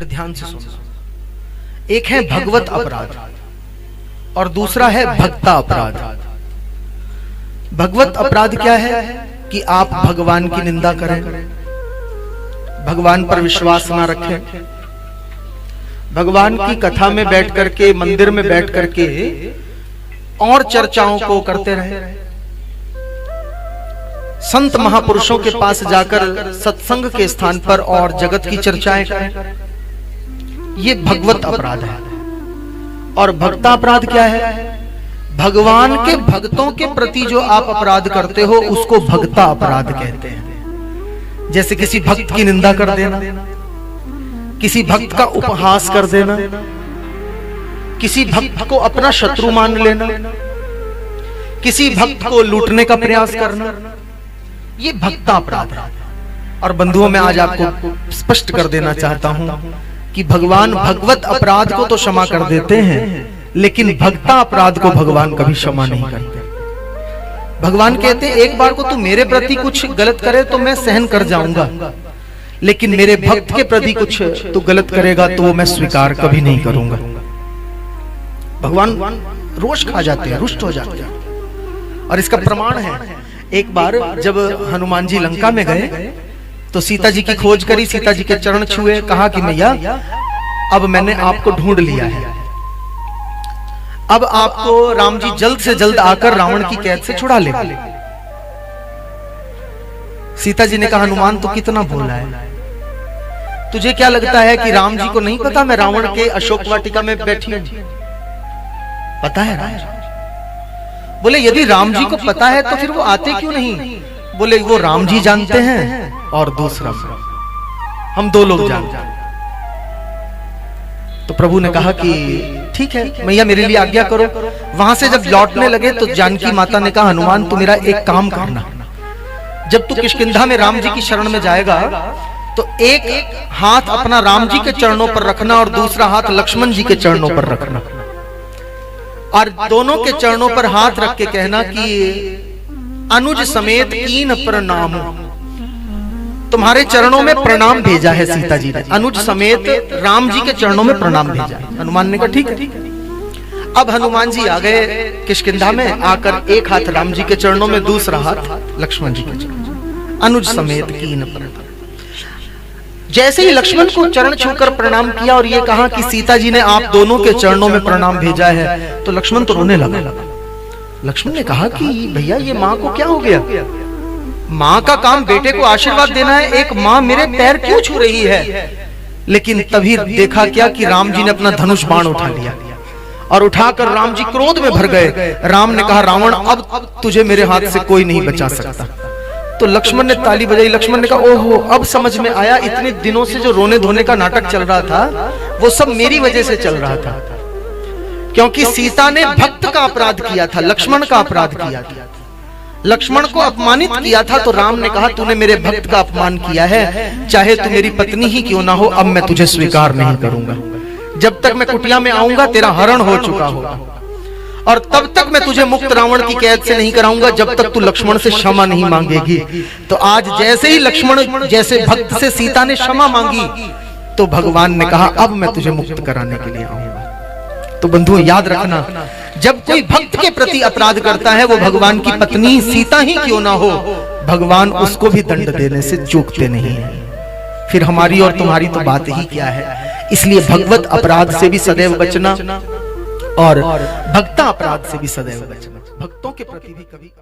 ध्यान से सुनो। एक है भगवत अपराध और दूसरा है भक्ता अपराध। भगवत अपराध क्या है कि आप भगवान की निंदा करें, भगवान पर विश्वास ना रखें, भगवान की कथा में बैठ करके, मंदिर में बैठ करके और चर्चाओं को करते रहे, संत महापुरुषों के पास जाकर सत्संग के स्थान पर और जगत की चर्चाएं करें। ये भगवत अपराध है। और भक्ता अपराध क्या है? भगवान के भक्तों के प्रति जो आप अपराध करते हो उसको भक्ता अपराध कहते हैं। जैसे किसी भक्त की निंदा कर देना, किसी भक्त का उपहास कर देना, किसी भक्त को अपना शत्रु मान लेना, किसी भक्त को लूटने का प्रयास करना, ये भक्ता अपराध है। और बंधुओं, मैं आज आपको स्पष्ट कर देना चाहता हूं कि भगवान भगवत अपराध को तो क्षमा कर देते हैं, लेकिन भक्ता अपराध को भगवान कभी क्षमा नहीं करते। भगवान कहते हैं एक बार को तू मेरे प्रति कुछ गलत करे तो मैं सहन कर जाऊंगा, लेकिन मेरे भक्त के प्रति कुछ तू गलत करेगा तो वो मैं स्वीकार कभी नहीं करूंगा। भगवान रोष खा जाते हैं, रुष्ट हो जाते हैं। और इसका प्रमाण है, एक बार जब हनुमान जी लंका में गए तो सीता जी की खोज करी, सीता जी के चरण छुए, कहा कि मैया अब मैंने आपको ढूंढ लिया है, अब आपको राम जी जल्द से जल्द आकर रावण की कैद से छुड़ा ले। सीता जी ने कहा हनुमान तू कितना भोला है, तुझे क्या लगता है कि राम जी को नहीं पता मैं रावण के अशोक वाटिका में बैठी हूं? पता है राम। बोले यदि राम जी को पता है तो फिर वो आते क्यों नहीं? बोले वो राम जी जानते हैं और दूसरा हम दो लोग जानते हैं। तो प्रभु ने कहा कि ठीक है मैया मेरे लिए आज्ञा करो। वहां से जब लौटने लगे तो जानकी माता ने कहा हनुमान तू मेरा एक काम करना, जब तू किष्किंधा में राम जी की शरण में जाएगा तो एक हाथ अपना राम जी के चरणों पर रखना और दूसरा हाथ लक्ष्मण जी के चरणों पर रखना, और दोनों के चरणों पर हाथ रख के कहना कि अनुज समेत कीन प्रणाम, तुम्हारे चरणों में प्रणाम भेजा है सीता जी ने। अनुज समेत राम जी के चरणों में प्रणाम भेजा है। हनुमान ने कहा ठीक है। अब हनुमान जी आ गए किष्किंधा में, आकर एक हाथ राम जी के चरणों में, दूसरा हाथ लक्ष्मण जी के चरणों, अनुज समेत कीन प्रणाम। जैसे ही लक्ष्मण को चरण छूकर प्रणाम किया और ये कहा कि सीता जी ने आप दोनों के चरणों में प्रणाम भेजा है, तो लक्ष्मण तो रोने लगा। लक्ष्मण ने कहा कि भैया ये माँ को क्या हो गया? माँ का काम बेटे को आशीर्वाद देना है, एक माँ मेरे पैर क्यों छू रही है? लेकिन तभी देखा क्या कि राम जी ने अपना धनुष बाण उठा लिया और उठाकर राम जी क्रोध में भर गए। राम ने कहा रावण अब तुझे मेरे हाथ से कोई नहीं बचा सकता। तो लक्ष्मण ने ताली बजाई। लक्ष्मण ने कहा ओहो अब समझ में आया, इतने दिनों से जो रोने धोने का नाटक चल रहा था वो सब मेरी वजह से चल रहा था, क्योंकि सीता ने भक्त का अपराध किया था, लक्ष्मण का अपराध किया था, लक्ष्मण को अपमानित किया था। तो राम ने कहा तूने मेरे भक्त का अपमान किया है, चाहे तू मेरी पत्नी ही क्यों ना हो, अब मैं तुझे स्वीकार नहीं करूंगा। जब तक मैं कुटिया में आऊंगा तेरा हरण हो चुका होगा, और तब तक मैं तुझे मुक्त रावण की कैद से नहीं कराऊंगा जब तक तू लक्ष्मण से क्षमा नहीं मांगेगी। तो आज जैसे ही लक्ष्मण जैसे भक्त से सीता ने क्षमा मांगी तो भगवान ने कहा अब मैं तुझे मुक्त कराने के लिए आऊंगा। तो बंधुओं याद रखना, जब कोई भक्त के प्रति अपराध करता है, वो भगवान की पत्नी सीता ही क्यों ना हो, भगवान उसको भी दंड देने से चूकते नहीं है। फिर हमारी और तुम्हारी तो बात ही क्या है। इसलिए भगवत अपराध से भी सदैव बचना और भक्ता अपराध से भी सदैव बचना। भक्तों के प्रति भी कभी